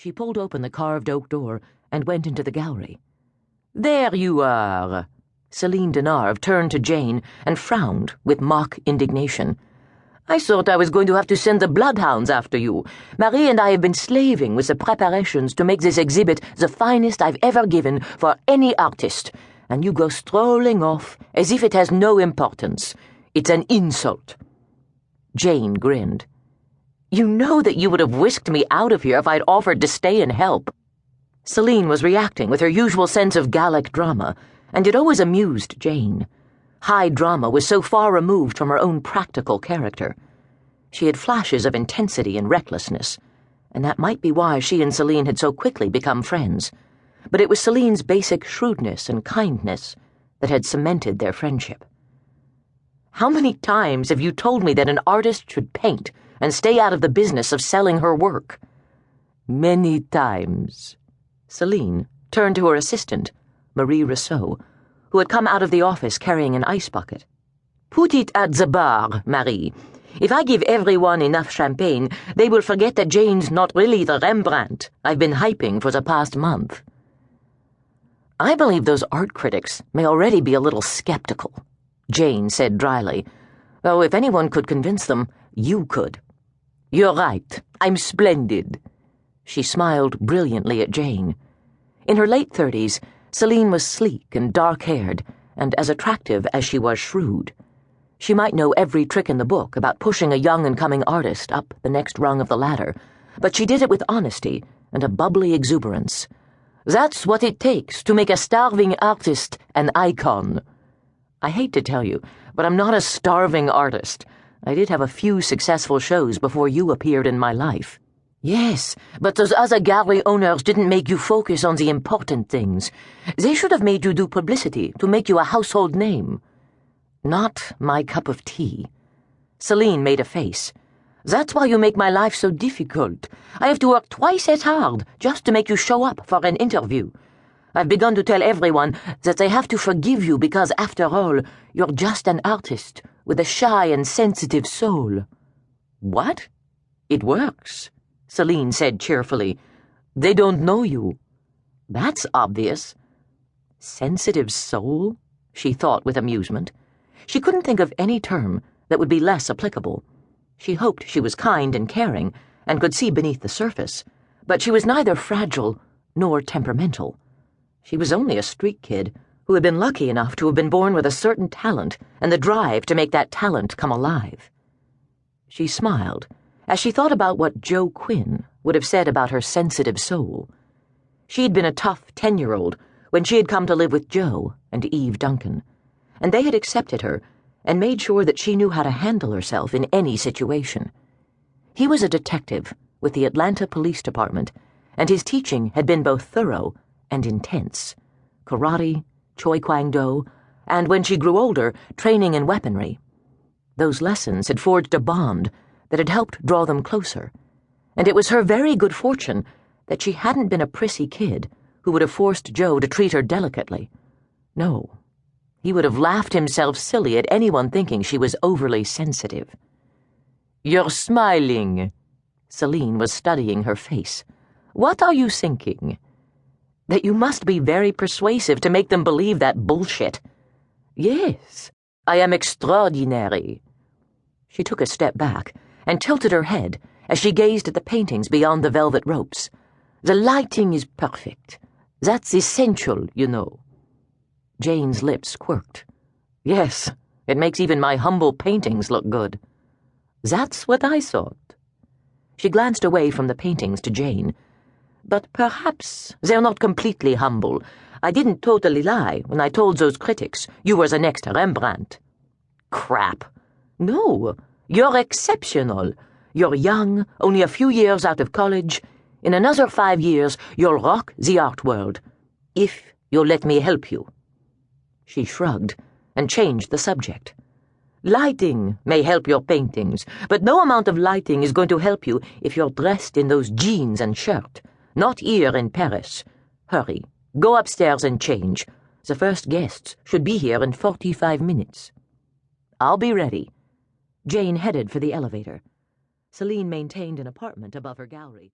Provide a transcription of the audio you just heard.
She pulled open the carved oak door and went into the gallery. "There you are." Celine Denarve turned to Jane and frowned with mock indignation. "I thought I was going to have to send the bloodhounds after you. Marie and I have been slaving with the preparations to make this exhibit the finest I've ever given for any artist, and you go strolling off as if it has no importance. It's an insult." Jane grinned. "You know that you would have whisked me out of here if I'd offered to stay and help." Celine was reacting with her usual sense of Gallic drama, and it always amused Jane. High drama was so far removed from her own practical character. She had flashes of intensity and recklessness, and that might be why she and Celine had so quickly become friends. But it was Celine's basic shrewdness and kindness that had cemented their friendship. "How many times have you told me that an artist should paint and stay out of the business of selling her work?" "Many times." Celine turned to her assistant, Marie Rousseau, who had come out of the office carrying an ice bucket. "Put it at the bar, Marie. If I give everyone enough champagne, they will forget that Jane's not really the Rembrandt I've been hyping for the past month." "I believe those art critics may already be a little skeptical," Jane said dryly. "Though if anyone could convince them, you could." "You're right. I'm splendid." She smiled brilliantly at Jane. In her late 30s, Celine was sleek and dark-haired, and as attractive as she was shrewd. She might know every trick in the book about pushing a young and coming artist up the next rung of the ladder, but she did it with honesty and a bubbly exuberance. "That's what it takes to make a starving artist an icon." "I hate to tell you, but I'm not a starving artist. I did have a few successful shows before you appeared in my life." "Yes, but those other gallery owners didn't make you focus on the important things. They should have made you do publicity to make you a household name." "Not my cup of tea." Celine made a face. "That's why you make my life so difficult. I have to work twice as hard just to make you show up for an interview. I've begun to tell everyone that they have to forgive you because, after all, you're just an artist with a shy and sensitive soul." "What? It works," Celine said cheerfully. "They don't know you." "That's obvious." "Sensitive soul?" she thought with amusement. She couldn't think of any term that would be less applicable. She hoped she was kind and caring and could see beneath the surface, but she was neither fragile nor temperamental. She was only a street kid who had been lucky enough to have been born with a certain talent and the drive to make that talent come alive. She smiled as she thought about what Joe Quinn would have said about her sensitive soul. She'd been a tough 10-year-old when she had come to live with Joe and Eve Duncan, and they had accepted her and made sure that she knew how to handle herself in any situation. He was a detective with the Atlanta Police Department, and his teaching had been both thorough and intense. Karate, Choi Kwang-do, and when she grew older, training in weaponry. Those lessons had forged a bond that had helped draw them closer, and it was her very good fortune that she hadn't been a prissy kid who would have forced Joe to treat her delicately. No, he would have laughed himself silly at anyone thinking she was overly sensitive. "You're smiling." Celine was studying her face. "What are you thinking?" "That you must be very persuasive to make them believe that bullshit." "Yes, I am extraordinary." She took a step back and tilted her head as she gazed at the paintings beyond the velvet ropes. "The lighting is perfect. That's essential, you know." Jane's lips quirked. "Yes, it makes even my humble paintings look good." "That's what I thought." She glanced away from the paintings to Jane. "But perhaps they're not completely humble. I didn't totally lie when I told those critics you were the next Rembrandt." "Crap." "No, you're exceptional. You're young, only a few years out of college. In another 5 years, you'll rock the art world. If you'll let me help you." She shrugged and changed the subject. "Lighting may help your paintings, but no amount of lighting is going to help you if you're dressed in those jeans and shirt. Not here in Paris. Hurry, go upstairs and change. The first guests should be here in 45 minutes. "I'll be ready." Jane headed for the elevator. Celine maintained an apartment above her gallery.